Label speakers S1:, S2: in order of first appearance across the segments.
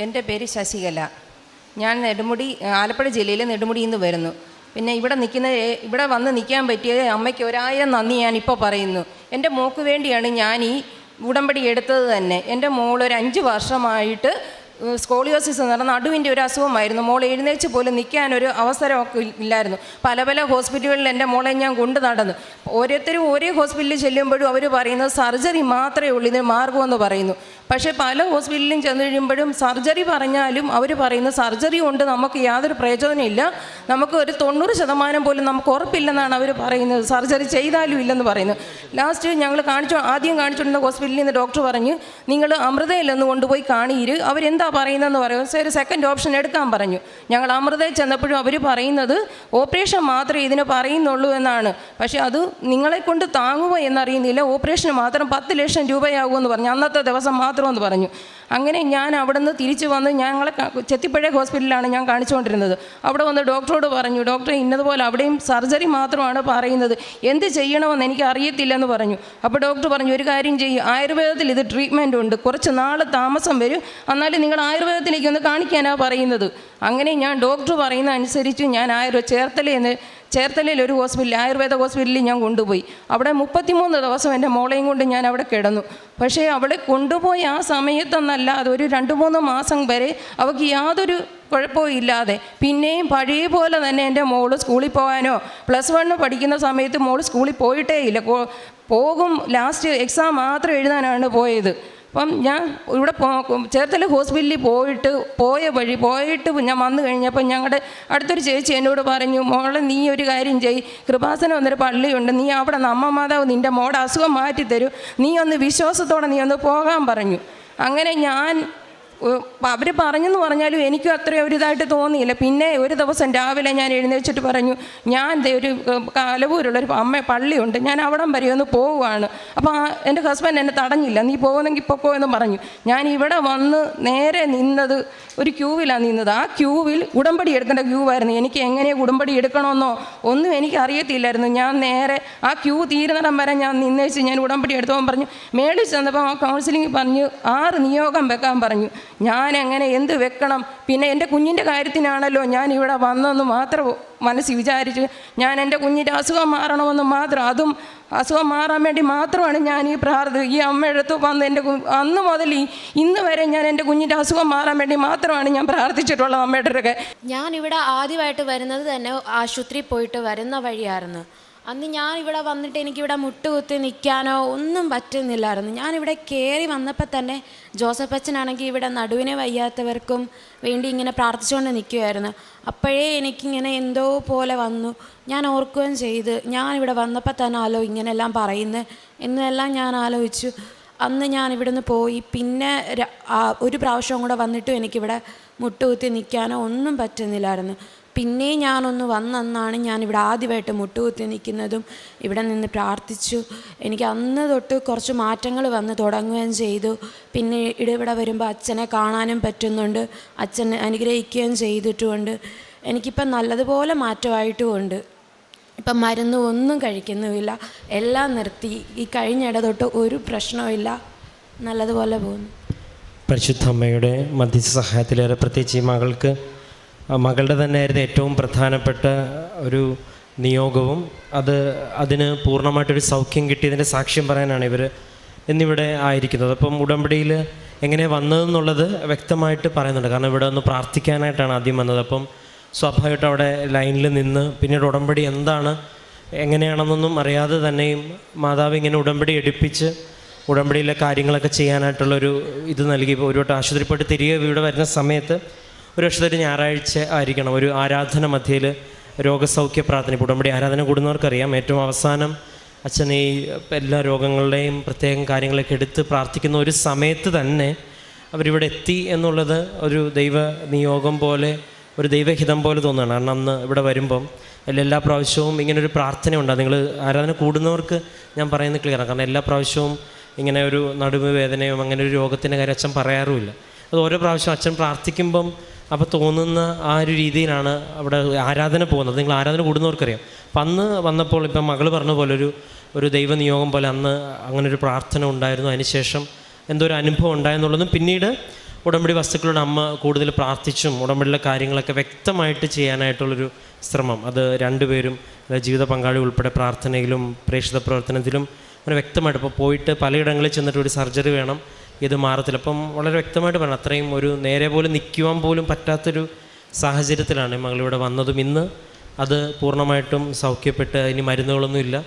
S1: എൻ്റെ പേര് ശശികല. ഞാൻ ആലപ്പുഴ ജില്ലയിലെ നെടുമുടിയിൽ നിന്ന് വരുന്നു. പിന്നെ ഇവിടെ വന്ന് നിൽക്കാൻ പറ്റിയത് അമ്മയ്ക്ക് 1000 നന്ദി ഞാനിപ്പോൾ പറയുന്നു. എൻ്റെ മോൾക്ക് വേണ്ടിയാണ് ഞാൻ ഈ ഉടമ്പടി എടുത്തത് തന്നെ. എൻ്റെ മോൾ ഒരു 5 വർഷമായിട്ട് സ്കോളിയോസിസ് എന്ന് പറഞ്ഞാൽ നടുവിൻ്റെ ഒരു അസുഖമായിരുന്നു. മോൾ എഴുന്നേച്ച് പോലും നിൽക്കാനൊരു അവസരമൊക്കെ ഇല്ലായിരുന്നു. പല ഹോസ്പിറ്റലുകളിൽ എൻ്റെ മോളെ ഞാൻ കൊണ്ടു നടന്നു. ഓരോരുത്തരും ഓരോ ഹോസ്പിറ്റലിൽ ചെല്ലുമ്പോഴും അവർ പറയുന്നത് സർജറി മാത്രമേ ഉള്ളൂ ഇതിന് മാർഗമെന്ന് പറയുന്നു. പക്ഷേ പല ഹോസ്പിറ്റലിലും ചെന്ന് കഴിയുമ്പോഴും സർജറി പറഞ്ഞാലും അവർ പറയുന്നത് സർജറി കൊണ്ട് നമുക്ക് യാതൊരു പ്രയോജനമില്ല, നമുക്ക് ഒരു 90% പോലും നമുക്ക് ഉറപ്പില്ലെന്നാണ് അവർ പറയുന്നത്, സർജറി ചെയ്താലും ഇല്ലെന്ന് പറയുന്നു. ലാസ്റ്റ് ഞങ്ങൾ ആദ്യം കാണിച്ചുകൊണ്ടിരുന്ന ഹോസ്പിറ്റലിൽ നിന്ന് ഡോക്ടർ പറഞ്ഞ് നിങ്ങൾ അമൃതയിലൊന്ന് കൊണ്ടുപോയി കാണീര്, അവരെന്താ പറയുന്നതെന്ന് പറയും. ഒരു സെക്കൻഡ് ഓപ്ഷൻ എടുക്കാൻ പറഞ്ഞു. ഞങ്ങൾ അമൃതയിൽ ചെന്നപ്പോഴും അവർ പറയുന്നത് ഓപ്പറേഷൻ മാത്രമേ ഇതിന് പറയുന്നുള്ളൂ എന്നാണ്. പക്ഷേ അത് നിങ്ങളെ കൊണ്ട് താങ്ങുമോ എന്നറിയുന്നില്ല, ഓപ്പറേഷന് മാത്രം 10 ലക്ഷം രൂപയാകുമെന്ന് പറഞ്ഞു, അന്നത്തെ ദിവസം മാത്രമെന്ന് പറഞ്ഞു. അങ്ങനെ ഞാൻ അവിടെ നിന്ന് തിരിച്ച് വന്ന് ഞങ്ങളെ ചെത്തിപ്പുഴ ഹോസ്പിറ്റലിലാണ് ഞാൻ കാണിച്ചുകൊണ്ടിരുന്നത്. അവിടെ വന്ന് ഡോക്ടറോട് പറഞ്ഞു, ഡോക്ടറെ ഇന്നതുപോലെ അവിടെയും സർജറി മാത്രമാണ് പറയുന്നത്, എന്ത് ചെയ്യണമെന്ന് എനിക്ക് അറിയത്തില്ലെന്ന് പറഞ്ഞു. അപ്പോൾ ഡോക്ടർ പറഞ്ഞു ഒരു കാര്യം ചെയ്യും, ആയുർവേദത്തിൽ ഇത് ട്രീറ്റ്മെൻ്റ് ഉണ്ട്, കുറച്ച് നാൾ താമസം വരും, എന്നാലും നിങ്ങൾ ആയുർവേദത്തിലേക്ക് ഒന്ന് കാണിക്കാനാണ് പറയുന്നത്. അങ്ങനെ ഞാൻ ഡോക്ടർ പറയുന്ന അനുസരിച്ച് ഞാൻ ചേർത്തലയിൽ ഒരു ഹോസ്പിറ്റൽ, ആയുർവേദ ഹോസ്പിറ്റലിൽ ഞാൻ കൊണ്ടുപോയി. അവിടെ 33 ദിവസം എൻ്റെ മോളെയും കൊണ്ട് ഞാൻ അവിടെ കിടന്നു. പക്ഷേ അവളെ കൊണ്ടുപോയി ആ സമയത്തൊന്നല്ല, അതൊരു 2-3 മാസം വരെ അവൾക്ക് യാതൊരു കുഴപ്പവും ഇല്ലാതെ പിന്നെയും പഴയ പോലെ തന്നെ എൻ്റെ മോള് സ്കൂളിൽ പോകാനോ, +1 പഠിക്കുന്ന സമയത്ത് മോള് സ്കൂളിൽ പോയിട്ടേ ഇല്ല, പോകും ലാസ്റ്റ് എക്സാം മാത്രം എഴുതാനാണ് പോയത്. അപ്പം ഞാൻ ഇവിടെ ചേർത്തല ഹോസ്പിറ്റലിൽ പോയിട്ട് ഞാൻ വന്നു കഴിഞ്ഞപ്പോൾ ഞങ്ങളുടെ അടുത്തൊരു ചേച്ചി എന്നോട് പറഞ്ഞു, മോളെ നീ ഒരു കാര്യം ചെയ്യ്, കൃപാസനം എന്നൊരു പള്ളിയുണ്ട്, നീ അവിടെ നിന്ന് അമ്മ മാതാവ് നിൻ്റെ മോടെ അസുഖം മാറ്റിത്തരും, നീ ഒന്ന് വിശ്വാസത്തോടെ നീ ഒന്ന് പോകാൻ പറഞ്ഞു. അങ്ങനെ ഞാൻ അവർ പറഞ്ഞെന്ന് പറഞ്ഞാലും എനിക്കും അത്രയും ഒരു ഇതായിട്ട് തോന്നിയില്ല. പിന്നെ ഒരു ദിവസം രാവിലെ ഞാൻ എഴുന്നേച്ചിട്ട് പറഞ്ഞു, ഞാൻ ഒരു കലവൂരുള്ളൊരു പള്ളിയുണ്ട്, ഞാൻ അവിടം വരെ ഒന്ന് പോവുകയാണ്. അപ്പോൾ എൻ്റെ ഹസ്ബൻഡ് എന്നെ തടഞ്ഞില്ല, നീ പോകുന്നെങ്കിൽ പൊക്കോ എന്ന് പറഞ്ഞു. ഞാൻ ഇവിടെ വന്ന് നേരെ നിന്നത് ഒരു ക്യൂവിലാണ് നിന്നത്. ആ ക്യൂവിൽ ഉടമ്പടി എടുക്കേണ്ട ക്യൂ ആയിരുന്നു. എനിക്ക് എങ്ങനെ ഉടമ്പടി എടുക്കണമെന്നോ ഒന്നും എനിക്ക് അറിയത്തില്ലായിരുന്നു. ഞാൻ നേരെ ആ ക്യൂ തീരുന്നിടം വരെ ഞാൻ നിന്നേച്ച് ഞാൻ ഉടമ്പടി എടുത്തോൻ പറഞ്ഞു. മേളിൽ ചെന്നപ്പോൾ ആ കൗൺസിലിംഗ് പറഞ്ഞു 6 നിയോഗം വെക്കാൻ പറഞ്ഞു. ഞാൻ എങ്ങനെ എന്ത് വെക്കണം, പിന്നെ എൻ്റെ കുഞ്ഞിൻ്റെ കാര്യത്തിനാണല്ലോ ഞാൻ ഇവിടെ വന്നതെന്ന് മാത്രം മനസ്സിൽ വിചാരിച്ച് ഞാൻ എൻ്റെ കുഞ്ഞിൻ്റെ അസുഖം മാറണമെന്ന് മാത്രം, അതും അസുഖം മാറാൻ വേണ്ടി മാത്രമാണ് ഞാൻ ഈ അമ്മയുടെ അടുത്ത് വന്ന് എൻ്റെ അന്ന് മുതൽ ഇന്ന് വരെ ഞാൻ എൻ്റെ കുഞ്ഞിൻ്റെ അസുഖം മാറാൻ വേണ്ടി മാത്രമാണ് ഞാൻ പ്രാർത്ഥിച്ചിട്ടുള്ളത് അമ്മയുടെ.
S2: ഞാനിവിടെ ആദ്യമായിട്ട് വരുന്നത് തന്നെ ആശുപത്രിയിൽ പോയിട്ട് വരുന്ന വഴിയായിരുന്നു. അന്ന് ഞാൻ ഇവിടെ വന്നിട്ട് എനിക്കിവിടെ മുട്ടുകുത്തി നിൽക്കാനോ ഒന്നും പറ്റുന്നില്ലായിരുന്നു. ഞാനിവിടെ കയറി വന്നപ്പോൾ തന്നെ ജോസഫ് അച്ഛനാണെങ്കിൽ ഇവിടെ നടുവിനെ വയ്യാത്തവർക്കും വേണ്ടി ഇങ്ങനെ പ്രാർത്ഥിച്ചുകൊണ്ട് നിൽക്കുമായിരുന്നു. അപ്പോഴേ എനിക്കിങ്ങനെ എന്തോ പോലെ വന്നു. ഞാൻ ഓർക്കുകയും ചെയ്ത് ഞാനിവിടെ വന്നപ്പോൾ തന്നെ ഇങ്ങനെയെല്ലാം പറയുന്നത് എന്നെല്ലാം ഞാൻ ആലോചിച്ചു. അന്ന് ഞാൻ ഇവിടുന്ന് പോയി. പിന്നെ ഒരു പ്രാവശ്യം കൂടെ വന്നിട്ടും എനിക്കിവിടെ മുട്ടുകുത്തി നിൽക്കാനോ ഒന്നും പറ്റുന്നില്ലായിരുന്നു. പിന്നെ ഞാനൊന്ന് വന്നാണ് ഞാനിവിടെ ആദ്യമായിട്ട് മുട്ടുകുത്തി നിൽക്കുന്നതും ഇവിടെ നിന്ന് പ്രാർത്ഥിച്ചു. എനിക്ക് അന്ന് തൊട്ട് കുറച്ച് മാറ്റങ്ങൾ വന്ന് തുടങ്ങുകയും ചെയ്തു. പിന്നെ ഇവിടെ വരുമ്പോൾ അച്ഛനെ കാണാനും പറ്റുന്നുണ്ട്, അച്ഛനെ അനുഗ്രഹിക്കുകയും ചെയ്തിട്ടുമുണ്ട്. എനിക്കിപ്പം നല്ലതുപോലെ മാറ്റമായിട്ടുമുണ്ട്. ഇപ്പം മരുന്ന് ഒന്നും കഴിക്കുന്നുമില്ല, എല്ലാം നിർത്തി. ഈ കഴിഞ്ഞിട തൊട്ട് ഒരു പ്രശ്നവുമില്ല, നല്ലതുപോലെ പോകുന്നു.
S3: പരിശുദ്ധ അമ്മയുടെ മധ്യസ്ഥ സഹായത്തിലേറെ പ്രത്യേകിച്ച് ഈ മകളുടെ തന്നെയായിരുന്നു ഏറ്റവും പ്രധാനപ്പെട്ട ഒരു നിയോഗവും അതിന് പൂർണ്ണമായിട്ടൊരു സൗഖ്യം കിട്ടിയതിൻ്റെ സാക്ഷ്യം പറയാനാണ് ഇന്നിവിടെ ആയിരിക്കുന്നത്. അപ്പം ഉടമ്പടിയിൽ എങ്ങനെ വന്നതെന്നുള്ളത് വ്യക്തമായിട്ട് പറയുന്നുണ്ട്. കാരണം ഇവിടെ ഒന്ന് പ്രാർത്ഥിക്കാനായിട്ടാണ് ആദ്യം വന്നത്. അപ്പം സ്വാഭാവികമായിട്ട് അവിടെ ലൈനിൽ നിന്ന് പിന്നീട് ഉടമ്പടി എന്താണ് എങ്ങനെയാണെന്നൊന്നും അറിയാതെ തന്നെയും മാതാവ് ഇങ്ങനെ ഉടമ്പടി എടുപ്പിച്ച് ഉടമ്പടിയിലെ കാര്യങ്ങളൊക്കെ ചെയ്യാനായിട്ടുള്ളൊരു ഇത് നൽകി. ഒരു വട്ടം ആശുപത്രി പോയിട്ട് തിരികെ ഇവിടെ വരുന്ന സമയത്ത് ഒരു വർഷത്തെ ഞായറാഴ്ച ആയിരിക്കണം, ഒരു ആരാധന മധ്യയിൽ രോഗസൗഖ്യ പ്രാർത്ഥന. ഉടമ്പടി ആരാധന കൂടുന്നവർക്കറിയാം, ഏറ്റവും അവസാനം അച്ഛൻ ഈ എല്ലാ രോഗങ്ങളുടെയും പ്രത്യേകം കാര്യങ്ങളൊക്കെ എടുത്ത് പ്രാർത്ഥിക്കുന്ന ഒരു സമയത്ത് തന്നെ അവരിവിടെ എത്തി എന്നുള്ളത് ഒരു ദൈവ നിയോഗം പോലെ, ഒരു ദൈവഹിതം പോലെ തോന്നുകയാണ്. കാരണം അന്ന് ഇവിടെ വരുമ്പം എല്ലാ പ്രാവശ്യവും ഇങ്ങനൊരു പ്രാർത്ഥന ഉണ്ടാകും. നിങ്ങൾ ആരാധന കൂടുന്നവർക്ക് ഞാൻ പറയുന്നത് ക്ലിയറാണ്. കാരണം എല്ലാ പ്രാവശ്യവും ഇങ്ങനെ ഒരു നടുവ് വേദനയോ അങ്ങനെ ഒരു രോഗത്തിൻ്റെ കാര്യം അച്ഛൻ പറയാറുമില്ല. അത് ഓരോ പ്രാവശ്യം അച്ഛൻ പ്രാർത്ഥിക്കുമ്പം അപ്പോൾ തോന്നുന്ന ആ ഒരു രീതിയിലാണ് അവിടെ ആരാധന പോകുന്നത്. നിങ്ങൾ ആരാധന കൂടുന്നവർക്കറിയാം. അപ്പം അന്ന് വന്നപ്പോൾ ഇപ്പം മകൾ പറഞ്ഞ പോലെ ഒരു ദൈവനിയോഗം പോലെ അന്ന് അങ്ങനൊരു പ്രാർത്ഥന ഉണ്ടായിരുന്നു. അതിനുശേഷം എന്തോ ഒരു അനുഭവം ഉണ്ടായെന്നുള്ളതും പിന്നീട് ഉടമ്പടി വസ്തുക്കളോട് അമ്മ കൂടുതൽ പ്രാർത്ഥിച്ചും ഉടമ്പടിയിലെ കാര്യങ്ങളൊക്കെ വ്യക്തമായിട്ട് ചെയ്യാനായിട്ടുള്ളൊരു ശ്രമം, അത് രണ്ടുപേരും ജീവിത പങ്കാളി ഉൾപ്പെടെ പ്രാർത്ഥനയിലും പ്രേക്ഷിത പ്രവർത്തനത്തിലും അങ്ങനെ വ്യക്തമായിട്ട്. ഇപ്പോൾ പോയിട്ട് പലയിടങ്ങളിൽ ചെന്നിട്ട് ഒരു സർജറി വേണം, ഇത് മാറത്തില്ല. അപ്പം വളരെ വ്യക്തമായിട്ട് പറഞ്ഞു, അത്രയും ഒരു നേരെ പോലും നിൽക്കുവാൻ പോലും പറ്റാത്തൊരു സാഹചര്യത്തിലാണ് മകളിവിടെ വന്നതും. ഇന്ന് അത് പൂർണ്ണമായിട്ടും സൗഖ്യപ്പെട്ട് ഇനി മരുന്നുകളൊന്നുമില്ല,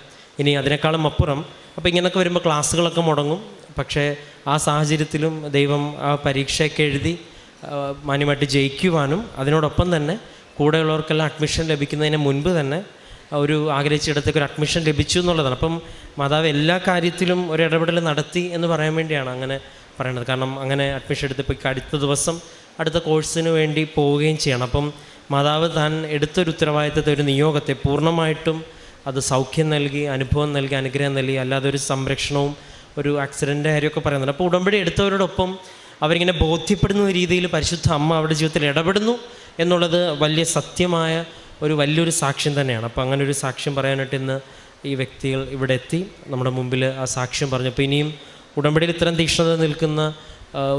S3: ഇനി അതിനേക്കാളും അപ്പുറം. അപ്പോൾ ഇങ്ങനെയൊക്കെ വരുമ്പോൾ ക്ലാസ്സുകളൊക്കെ മുടങ്ങും. പക്ഷേ ആ സാഹചര്യത്തിലും ദൈവം ആ പരീക്ഷയൊക്കെ എഴുതി മാന്യമായിട്ട് ജയിക്കുവാനും അതിനോടൊപ്പം തന്നെ കൂടെയുള്ളവർക്കെല്ലാം അഡ്മിഷൻ ലഭിക്കുന്നതിന് മുൻപ് തന്നെ ഒരു ആഗ്രഹിച്ചിടത്തേക്ക് ഒരു അഡ്മിഷൻ ലഭിച്ചു എന്നുള്ളതാണ്. അപ്പം മാതാവ് എല്ലാ കാര്യത്തിലും ഒരു ഇടപെടൽ നടത്തി എന്ന് പറയാൻ വേണ്ടിയാണ് അങ്ങനെ പറയുന്നത്. കാരണം അങ്ങനെ അഡ്മിഷൻ എടുത്തപ്പോൾ അടുത്ത ദിവസം അടുത്ത കോഴ്സിന് വേണ്ടി പോവുകയും ചെയ്യണം. അപ്പം മാതാവ് താൻ എടുത്തൊരു ഉത്തരവാദിത്തത്തെ, ഒരു നിയോഗത്തെ പൂർണ്ണമായിട്ടും അത് സൗഖ്യം നൽകി, അനുഭവം നൽകി, അനുഗ്രഹം നൽകി. അല്ലാതെ ഒരു സംരക്ഷണവും ഒരു ആക്സിഡൻ്റ് കാര്യമൊക്കെ പറയുന്നുണ്ട്. അപ്പോൾ ഉടമ്പടി എടുത്തവരോടൊപ്പം അവരിങ്ങനെ ബോധ്യപ്പെടുന്ന രീതിയിൽ പരിശുദ്ധ അമ്മ അവരുടെ ജീവിതത്തിൽ ഇടപെടുന്നു എന്നുള്ളത് വലിയ സത്യമായ ഒരു വലിയൊരു സാക്ഷ്യം തന്നെയാണ്. അപ്പോൾ അങ്ങനെ ഒരു സാക്ഷ്യം പറയാനായിട്ട് ഇന്ന് ഈ വ്യക്തികൾ ഇവിടെ എത്തി നമ്മുടെ മുമ്പിൽ ആ സാക്ഷ്യം പറഞ്ഞപ്പോൾ ഇനിയും ഉടമ്പടിയിൽ ഇത്തരം തീക്ഷ്ണത നിൽക്കുന്ന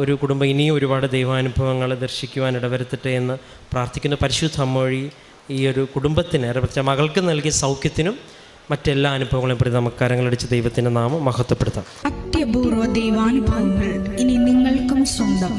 S3: ഒരു കുടുംബം ഇനിയും ഒരുപാട് ദൈവാനുഭവങ്ങൾ ദർശിക്കുവാൻ ഇടവരുത്തട്ടെ എന്ന് പ്രാർത്ഥിക്കുന്ന പരിശുദ്ധ അമ്മ വഴി ഈ ഒരു കുടുംബത്തിന്, പ്രത്യേക മകൾക്ക് നൽകിയ സൗഖ്യത്തിനും മറ്റെല്ലാ അനുഭവങ്ങളെയും പ്രതി നമുക്ക് കരങ്ങളടിച്ച് ദൈവത്തിൻ്റെ നാമം മഹത്വപ്പെടുത്താം.
S4: അത്യപൂർവ ദൈവാനുഭവങ്ങൾ ഇനി നിങ്ങൾക്കും സ്വന്തം.